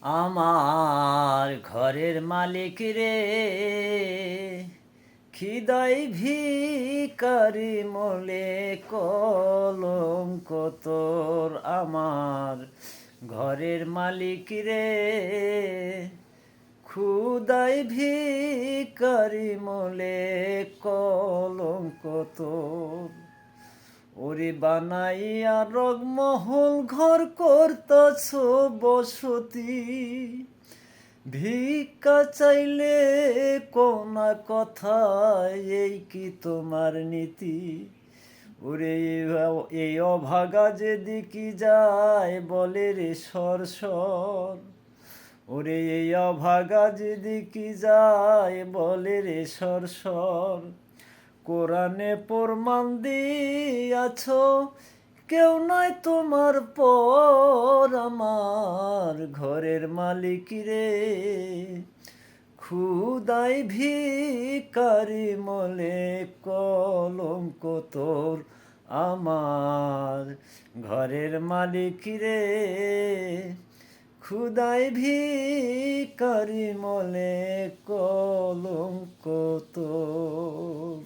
আমার ঘরের মালিক রে, খিদাই ভিখারি মলে কলঙ্ক তোর। আমার ঘরের মালিক রে, ক্ষুদাই ভিখারি মলে কলঙ্ক তোর। ওরে বানাইয়া রগমহল ঘর করতেছ বসতি, ভিক্ষা চাইলে কোনা কথায় এই কি তোমার নীতি? ওরে এই অভাগা যেদিকে যায় বলে রে সর সর। ওরে এই অভাগা যেদিকে যায় বলে রে সর সর। কোরআনে প্রমাণ দিয়াছ কেউ নয় তোমার পর। আমার ঘরের মালিক রে, ক্ষুদাই ভিখারি মলে কলঙ্ক তোর। আমার ঘরের মালিক রে, ক্ষুদাই ভিখারি মলে কলঙ্ক তোর।